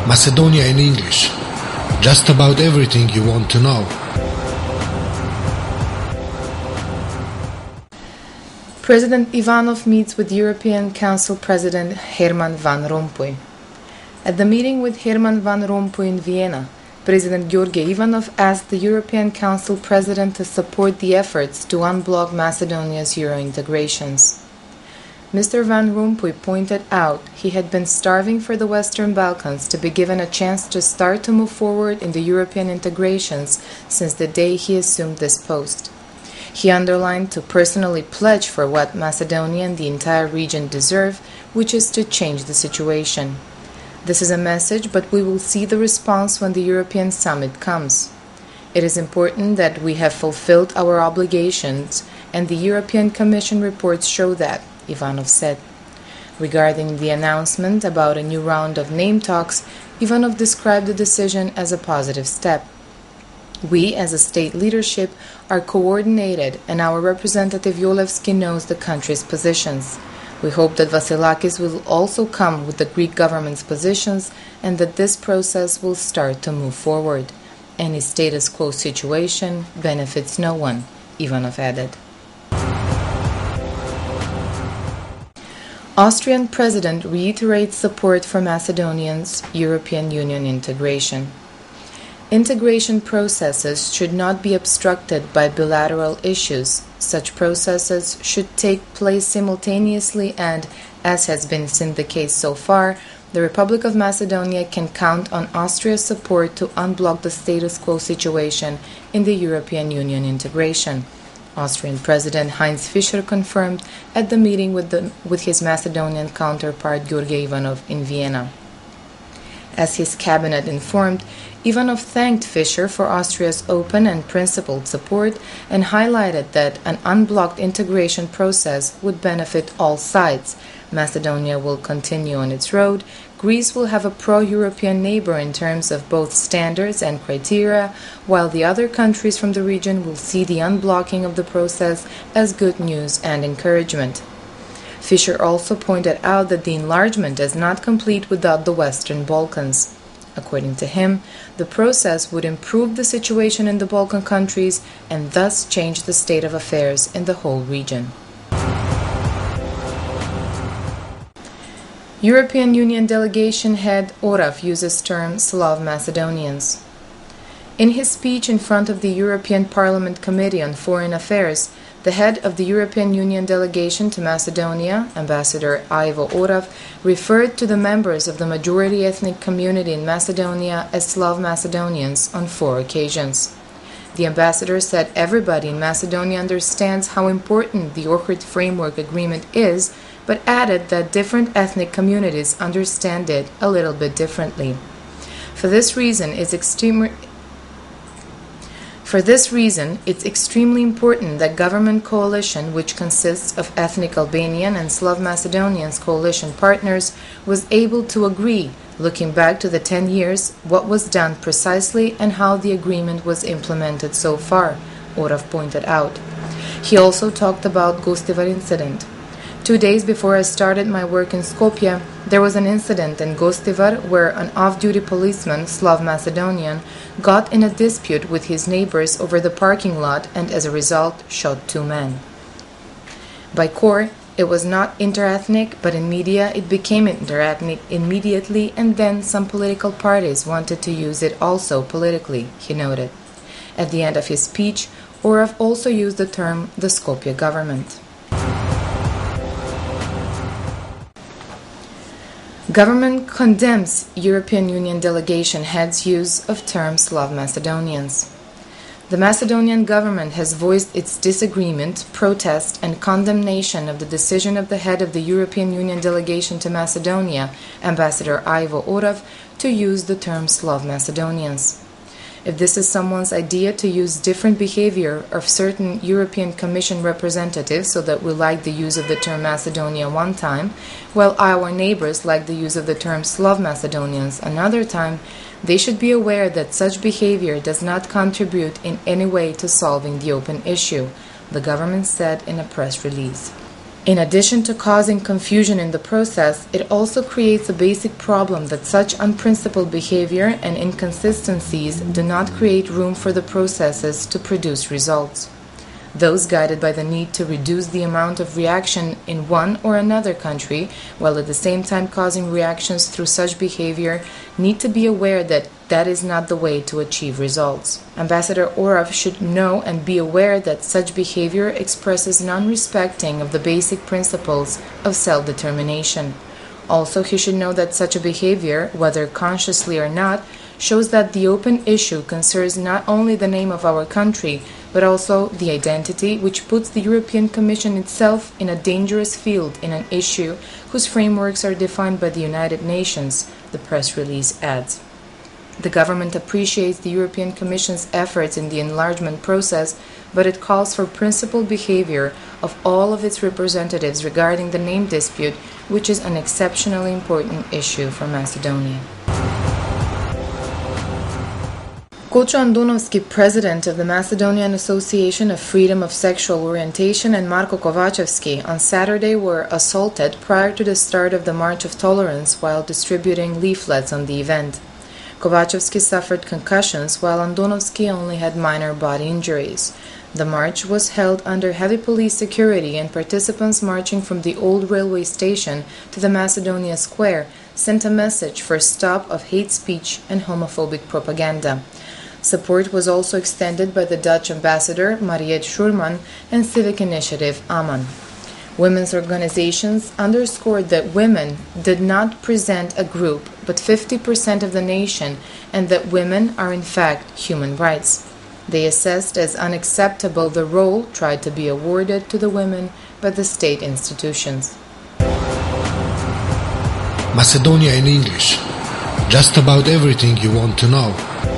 Macedonia in English. Just about everything you want to know. President Ivanov meets with European Council President Herman Van Rompuy. At the meeting with Herman Van Rompuy in Vienna, President Georgi Ivanov asked the European Council President to support the efforts to unblock Macedonia's Euro integrations. Mr. Van Rompuy pointed out he had been starving for the Western Balkans to be given a chance to start to move forward in the European integrations since the day he assumed this post. He underlined to personally pledge for what Macedonia and the entire region deserve, which is to change the situation. This is a message, but we will see the response when the European summit comes. It is important that we have fulfilled our obligations, and the European Commission reports show that, Ivanov said. Regarding the announcement about a new round of name talks, Ivanov described the decision as a positive step. We, as a state leadership, are coordinated, and our representative Yolevsky knows the country's positions. We hope that Vasilakis will also come with the Greek government's positions and that this process will start to move forward. Any status quo situation benefits no one, Ivanov added. Austrian President reiterates support for Macedonians' European Union integration. Integration processes should not be obstructed by bilateral issues. Such processes should take place simultaneously and, as has been the case so far, the Republic of Macedonia can count on Austria's support to unblock the status quo situation in the European Union integration. Austrian President Heinz Fischer confirmed at the meeting with his Macedonian counterpart Georgi Ivanov in Vienna. As his cabinet informed, Ivanov thanked Fischer for Austria's open and principled support and highlighted that an unblocked integration process would benefit all sides. Macedonia will continue on its road. Greece will have a pro-European neighbor in terms of both standards and criteria, while the other countries from the region will see the unblocking of the process as good news and encouragement. Fischer also pointed out that the enlargement is not complete without the Western Balkans. According to him, the process would improve the situation in the Balkan countries and thus change the state of affairs in the whole region. European Union delegation head Orav uses term Slav Macedonians. In his speech in front of the European Parliament Committee on Foreign Affairs, the head of the European Union delegation to Macedonia, Ambassador Ivo Orav, referred to the members of the majority ethnic community in Macedonia as Slav Macedonians on 4 occasions. The ambassador said everybody in Macedonia understands how important the Ohrid Framework Agreement is, but added that different ethnic communities understand it a little bit differently. For this reason, it's extremely important that government coalition, which consists of ethnic Albanian and Slav Macedonians coalition partners, was able to agree, looking back to the 10 years, what was done precisely and how the agreement was implemented so far, Orav pointed out. He also talked about Gostivar incident. 2 days before I started my work in Skopje, there was an incident in Gostivar where an off-duty policeman, Slav Macedonian, got in a dispute with his neighbors over the parking lot and as a result shot 2 men. By core, it was not interethnic, but in media it became interethnic immediately, and then some political parties wanted to use it also politically, he noted. At the end of his speech, Orav also used the term the Skopje government. Government condemns European Union delegation head's use of term Slav Macedonians. The Macedonian government has voiced its disagreement, protest, and condemnation of the decision of the head of the European Union delegation to Macedonia, Ambassador Ivo Orav, to use the term Slav Macedonians. If this is someone's idea to use different behavior of certain European Commission representatives so that we like the use of the term Macedonia one time, while our neighbors like the use of the term Slav Macedonians another time, they should be aware that such behavior does not contribute in any way to solving the open issue, the government said in a press release. In addition to causing confusion in the process, it also creates a basic problem that such unprincipled behavior and inconsistencies do not create room for the processes to produce results. Those guided by the need to reduce the amount of reaction in one or another country, while at the same time causing reactions through such behavior, need to be aware that that is not the way to achieve results. Ambassador Orlov should know and be aware that such behavior expresses non-respecting of the basic principles of self-determination. Also, he should know that such a behavior, whether consciously or not, shows that the open issue concerns not only the name of our country, but also the identity, which puts the European Commission itself in a dangerous field in an issue whose frameworks are defined by the United Nations, the press release adds. The government appreciates the European Commission's efforts in the enlargement process, but it calls for principled behavior of all of its representatives regarding the name dispute, which is an exceptionally important issue for Macedonia. Kočo Andunovski, president of the Macedonian Association of Freedom of Sexual Orientation, and Marko Kovačevski on Saturday were assaulted prior to the start of the March of Tolerance while distributing leaflets on the event. Kovačevski suffered concussions while Andunovski only had minor body injuries. The march was held under heavy police security, and participants marching from the old railway station to the Macedonia Square sent a message for stop of hate speech and homophobic propaganda. Support was also extended by the Dutch ambassador Mariette Schurman and civic initiative Aman. Women's organizations underscored that women did not present a group but 50% of the nation, and that women are in fact human rights. They assessed as unacceptable the role tried to be awarded to the women by the state institutions. Macedonia in English. Just about everything you want to know.